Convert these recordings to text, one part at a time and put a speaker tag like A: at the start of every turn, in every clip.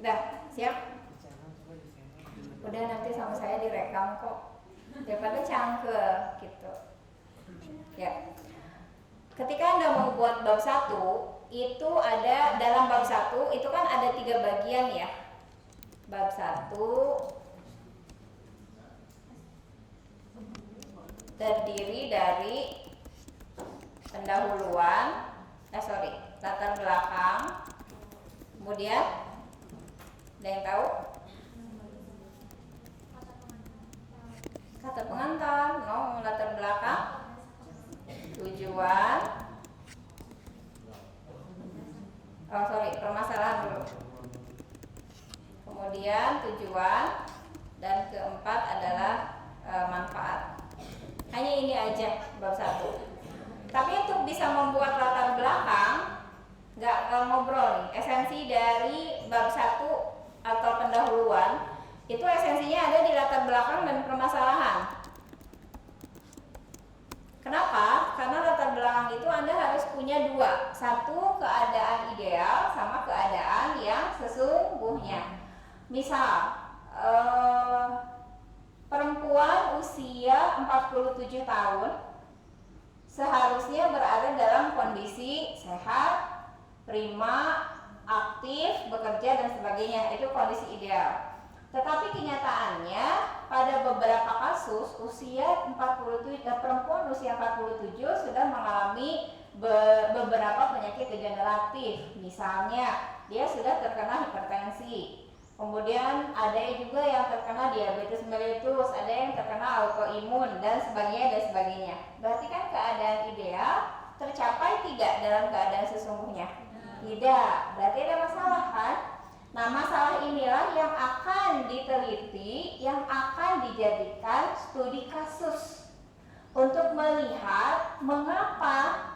A: Udah, siap? Udah, nanti sama saya direkam kok. Daripada cangkel gitu. Ya. Ketika Anda mau buat bab 1, itu ada dalam bab 1 itu kan ada 3 bagian ya. Bab 1 terdiri dari pendahuluan, latar belakang. Kemudian ada yang tahu? Kata pengantar, latar belakang, tujuan, permasalahan dulu. Kemudian tujuan, dan keempat adalah manfaat. Hanya ini aja bab 1. Tapi untuk bisa membuat latar belakang, nggak ngobrol nih. Esensi dari bab 1 atau pendahuluan itu esensinya ada di latar belakang dan permasalahan. Kenapa? Karena latar belakang itu Anda harus punya 2. Satu, keadaan ideal sama keadaan yang sesungguhnya. Misal, perempuan usia 47 tahun seharusnya berada dalam kondisi sehat, prima, aktif, bekerja dan sebagainya. Itu kondisi ideal. Tetapi kenyataannya pada beberapa kasus perempuan usia 47 sudah mengalami beberapa penyakit degeneratif. Misalnya dia sudah terkena hipertensi. Kemudian ada juga yang terkena diabetes mellitus, ada yang terkena autoimun dan sebagainya. Berarti kan keadaan ideal tercapai tidak dalam keadaan sesungguhnya? Tidak. Berarti ada masalah kan? Nah, masalah inilah yang akan diteliti, yang akan dijadikan studi kasus untuk melihat mengapa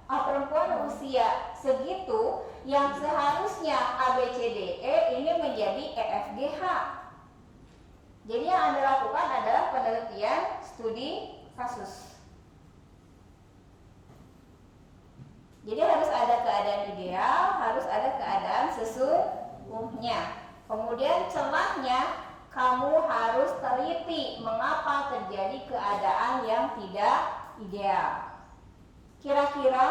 A: perempuan usia segitu yang seharusnya ABCDE ini menjadi EFGH. Jadi yang Anda lakukan adalah penelitian studi kasus. Jadi harus ada keadaan ideal, harus ada keadaan sesungguhnya. Kemudian celahnya kamu harus teliti mengapa terjadi keadaan yang tidak ideal. Kira-kira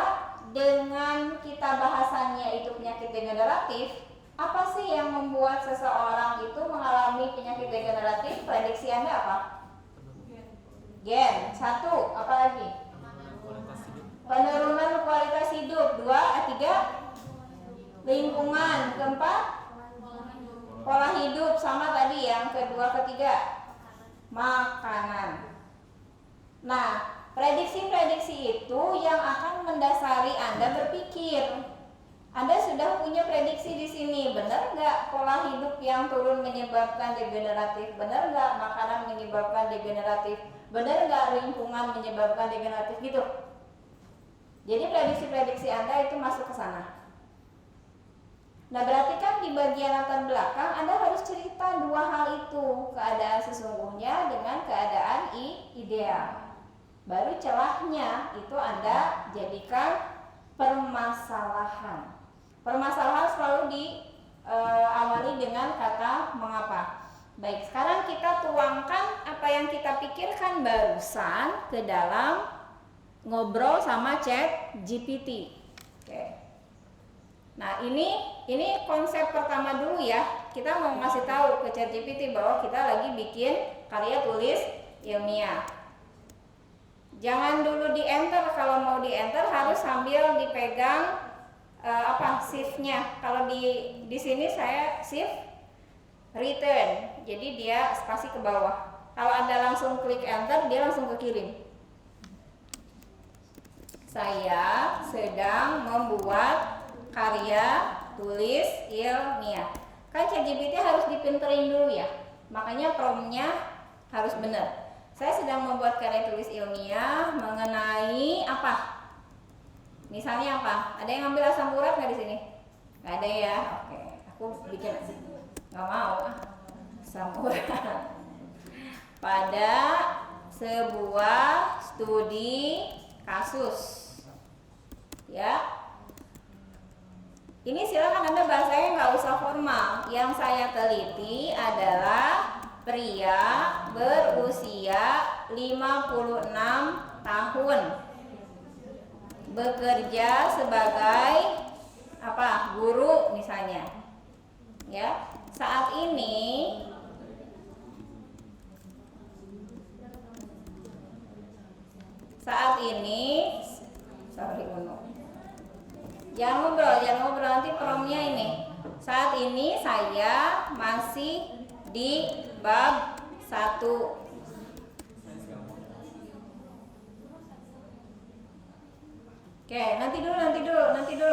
A: dengan kita bahasannya itu penyakit degeneratif, apa sih yang membuat seseorang itu mengalami penyakit degeneratif? Prediksi Anda apa? Gen. 1, apa lagi? Penurunan kualitas hidup. 2, 3, lingkungan. Keempat, pola hidup. Sama tadi yang kedua, ketiga, makanan. Nah, prediksi-prediksi itu yang akan mendasari Anda berpikir. Anda sudah punya prediksi di sini. Benar nggak pola hidup yang turun menyebabkan degeneratif? Benar nggak makanan menyebabkan degeneratif? Benar nggak lingkungan menyebabkan degeneratif gitu? Jadi prediksi-prediksi Anda itu masuk ke sana. Nah, berarti kan di bagian latar belakang Anda harus cerita 2 hal itu, keadaan sesungguhnya dengan keadaan ideal. Baru celahnya itu Anda jadikan permasalahan. Permasalahan selalu diawali dengan kata mengapa. Baik, sekarang kita tuangkan apa yang kita pikirkan barusan ke dalam ngobrol sama Chat GPT. Oke. Nah, ini konsep pertama dulu ya. Kita mau ngasih tahu ke Chat GPT bahwa kita lagi bikin karya tulis ilmiah. Jangan dulu di enter. Kalau mau di enter harus sambil dipegang shift-nya. Kalau di sini saya shift return. Jadi dia spasi ke bawah. Kalau Anda langsung klik enter, dia langsung kekirim. Saya sedang membuat karya tulis ilmiah. Kan ChatGPT harus dipinterin dulu ya. Makanya promptnya harus benar. Saya sedang membuat karya tulis ilmiah mengenai apa? Misalnya apa? Ada yang ngambil asam urat nggak di sini? Nggak ada ya. Oke, aku bikin nggak mau asam urat. Pada sebuah studi kasus. Ya, Ini silakan Anda bahasanya nggak usah formal. Yang saya teliti adalah pria berusia 56 tahun, bekerja sebagai apa? Guru misalnya. Ya, saat ini sorry Uno. Jangan ngobrol nanti promnya ini. Saat ini saya masih di bab 1. Oke, nanti dulu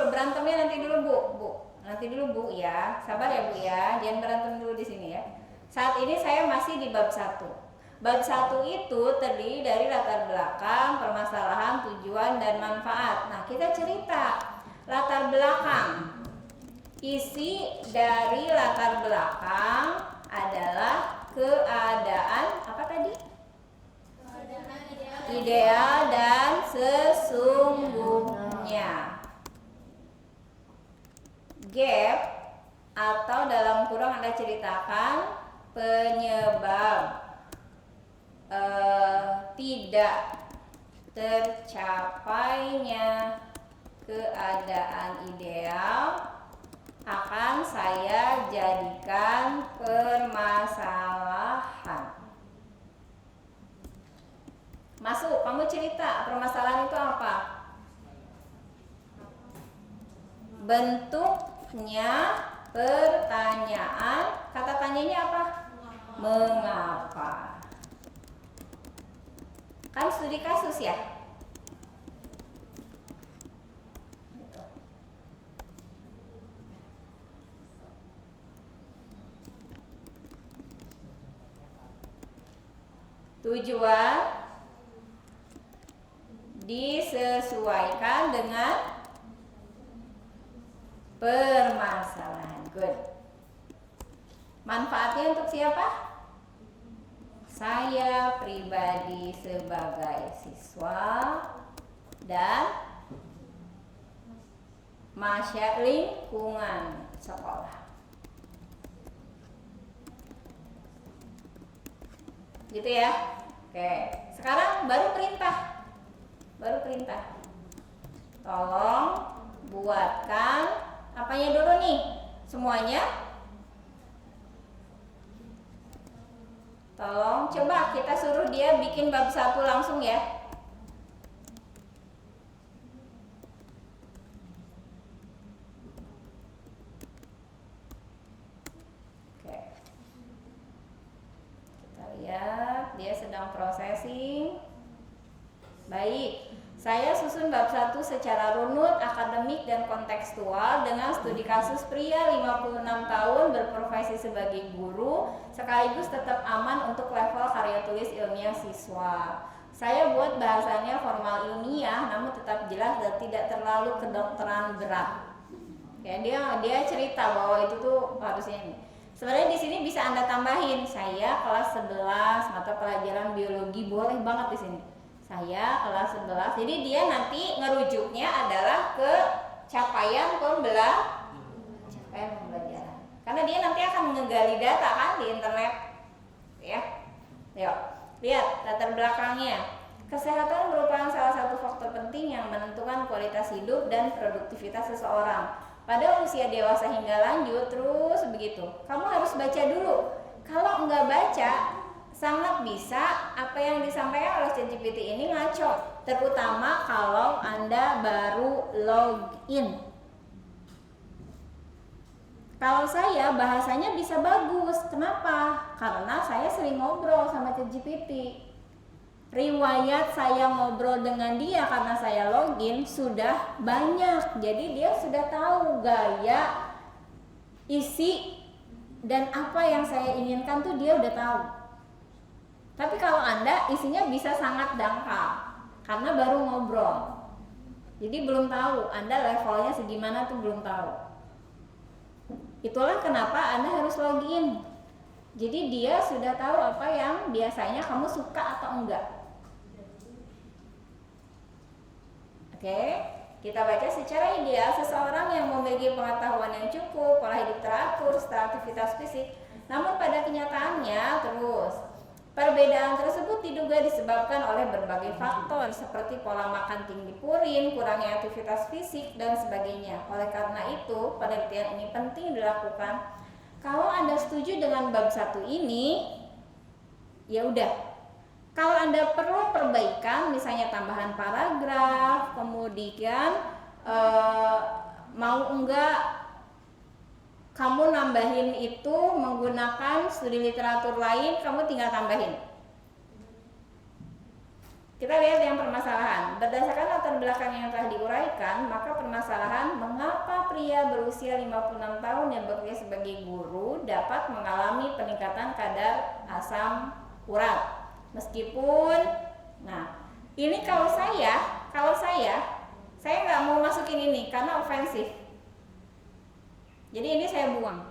A: berantemnya nanti dulu Bu. Nanti dulu Bu ya. Sabar ya Bu ya. Jangan berantem dulu di sini ya. Saat ini saya masih di bab 1. Bab 1 itu terdiri dari latar belakang, permasalahan, tujuan dan manfaat. Nah, kita cerita latar belakang. Isi dari latar belakang adalah keadaan apa tadi? Ideal dan sesungguhnya. Gap atau dalam kurung Anda ceritakan penyebab tidak tercapainya keadaan ideal akan saya jadikan permasalahan. Masuk, kamu cerita permasalahan itu apa? Bentuknya pertanyaan, kata tanyanya apa? Mengapa? Kan studi kasus ya? Tujuan disesuaikan dengan permasalahan. Good. Manfaatnya untuk siapa? Saya pribadi sebagai siswa dan masyarakat lingkungan sekolah. Gitu ya. Oke, sekarang baru perintah. Tolong buatkan apanya dulu nih? Semuanya? Tolong coba kita suruh dia bikin bab 1 langsung ya. Oke. Kita lihat dia sedang processing. Baik. Saya susun bab 1 secara runut, akademik dan kontekstual dengan studi kasus pria 56 tahun berprofesi sebagai guru sekaligus tetap aman untuk level karya tulis ilmiah siswa. Saya buat bahasanya formal ilmiah namun tetap jelas dan tidak terlalu kedokteran berat. Ya, dia cerita bahwa itu tuh harusnya ini. Sebenarnya di sini bisa Anda tambahin, saya kelas 11 mata pelajaran biologi, boleh banget di sini. Saya kelas 11. Jadi dia nanti ngerujuknya adalah ke capaian pembelajaran. Karena dia nanti akan menggali data kan di internet. Ya. Yuk, lihat latar belakangnya. Kesehatan merupakan salah satu faktor penting yang menentukan kualitas hidup dan produktivitas seseorang. Pada usia dewasa hingga lanjut terus begitu. Kamu harus baca dulu. Kalau enggak baca, sangat bisa apa yang disampaikan oleh ChatGPT ini ngaco, terutama kalau Anda baru login. Kalau saya bahasanya bisa bagus, kenapa? Karena saya sering ngobrol sama ChatGPT. Riwayat saya ngobrol dengan dia karena saya login sudah banyak, jadi dia sudah tahu gaya, isi, dan apa yang saya inginkan tuh dia udah tahu. Tapi kalau Anda isinya bisa sangat dangkal karena baru ngobrol. Jadi belum tahu Anda levelnya segimana tuh belum tahu. Itulah kenapa Anda harus login. Jadi dia sudah tahu apa yang biasanya kamu suka atau enggak. Oke, Kita baca secara ideal seseorang yang memiliki pengetahuan yang cukup, pola hidup teratur, serta aktivitas fisik. Namun pada kenyataannya terus perbedaan tersebut diduga disebabkan oleh berbagai faktor seperti pola makan tinggi purin, kurangnya aktivitas fisik dan sebagainya. Oleh karena itu, penelitian ini penting dilakukan. Kalau Anda setuju dengan bab 1 ini, ya udah. Kalau Anda perlu perbaikan, misalnya tambahan paragraf, kemudian mau enggak kamu nambahin itu menggunakan studi literatur lain, kamu tinggal tambahin. Kita lihat yang permasalahan. Berdasarkan latar belakang yang telah diuraikan, maka permasalahan mengapa pria berusia 56 tahun yang bekerja sebagai guru dapat mengalami peningkatan kadar asam urat. Meskipun, nah ini kalau saya nggak mau masukin ini karena ofensif. Jadi ini saya buang.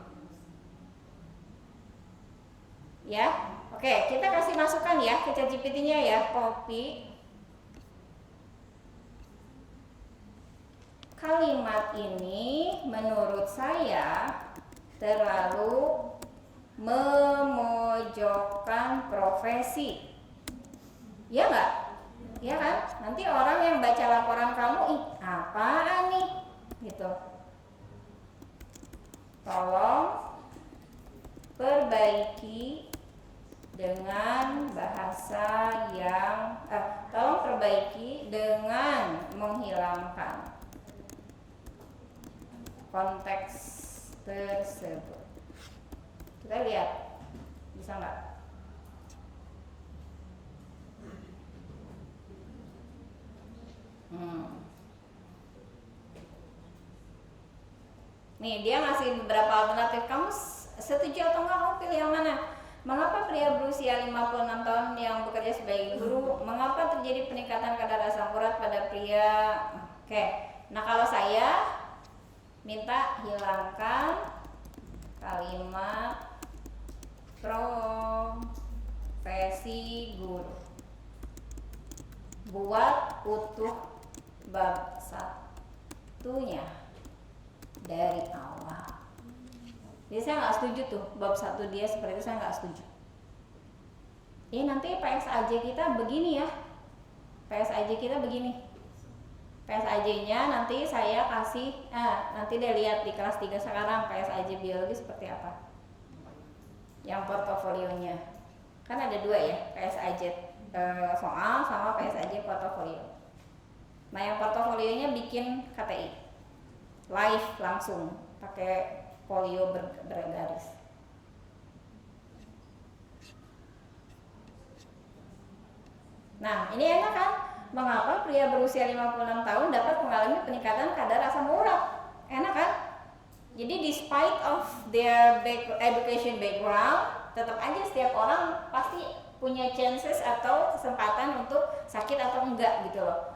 A: Ya, oke, kita kasih masukan ya ke ChatGPT-nya ya, copy. Kalimat ini menurut saya terlalu memojokkan profesi. Ya nggak? Ya kan? Nanti orang yang baca laporan kamu, ih apaan nih? Gitu. Tolong perbaiki dengan bahasa yang tolong perbaiki dengan menghilangkan konteks tersebut. Kita lihat, bisa nggak? Nih dia ngasih beberapa alternatif. Kamu setuju atau enggak? Kamu pilih yang mana? Mengapa pria berusia 56 tahun yang bekerja sebagai guru, mengapa terjadi peningkatan kadar asam urat pada pria? Oke. Nah, kalau saya minta hilangkan kalimat profesi guru. Buat utuh bab 1-nya dari awal. Jadi saya nggak setuju tuh bab 1 dia seperti itu, saya nggak setuju. Nanti PSAJ kita begini ya. PSAJ kita begini. PSAJ-nya nanti saya kasih, nanti deh lihat di kelas 3 sekarang PSAJ biologi seperti apa. Yang portofolionya. Kan ada 2 ya, PSAJ soal sama PSAJ portofolio. Nah, yang portofolionya bikin KTI. Live langsung pakai folio bergaris. Nah, ini enak kan? Mengapa pria berusia 56 tahun dapat mengalami peningkatan kadar asam urat? Enak kan? Jadi despite of their education background, tetap aja setiap orang pasti punya chances atau kesempatan untuk sakit atau enggak gitu loh.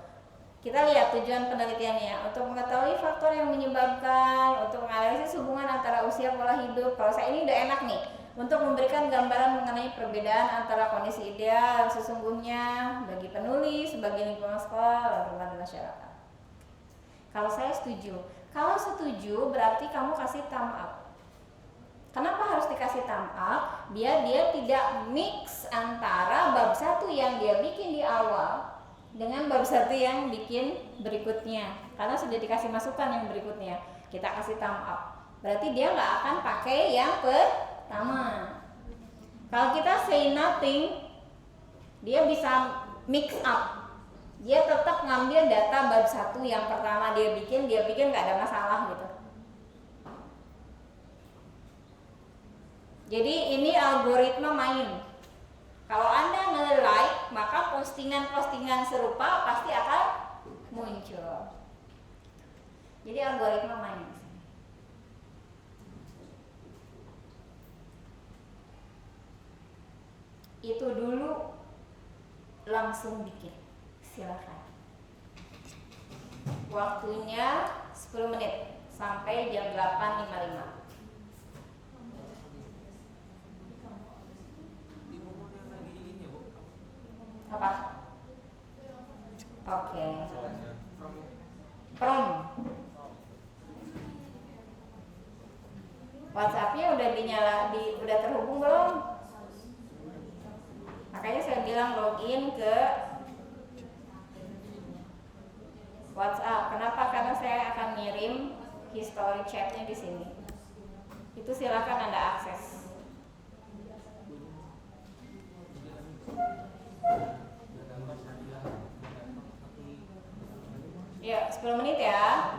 A: Kita lihat tujuan penelitiannya untuk mengetahui faktor yang menyebabkan, untuk menganalisis hubungan antara usia, pola hidup. Kalau saya ini udah enak nih, untuk memberikan gambaran mengenai perbedaan antara kondisi ideal sesungguhnya bagi penulis, bagi lingkungan sekolah, dan masyarakat. Kalau saya setuju. Kalau setuju berarti kamu kasih thumb up. Kenapa harus dikasih thumb up? Biar dia tidak mix antara bab 1 yang dia bikin di awal dengan bab 1 yang bikin berikutnya, karena sudah dikasih masukan yang berikutnya. Kita kasih thumb up, berarti dia nggak akan pakai yang pertama. Kalau kita say nothing, dia bisa mix up. Dia tetap ngambil data bab 1 yang pertama dia bikin nggak ada masalah gitu. Jadi ini algoritma main. Kalau Anda nge-like, maka postingan-postingan serupa pasti akan muncul. Jadi algoritma main. Itu dulu, langsung bikin. Silakan. Waktunya 10 menit sampai jam 8.55. Apa? Oke. From. WhatsApp-nya udah terhubung belum? Makanya saya bilang login ke WhatsApp. Kenapa? Karena saya akan ngirim history chatnya di sini. Itu silakan Anda akses. Ya, 10 menit ya.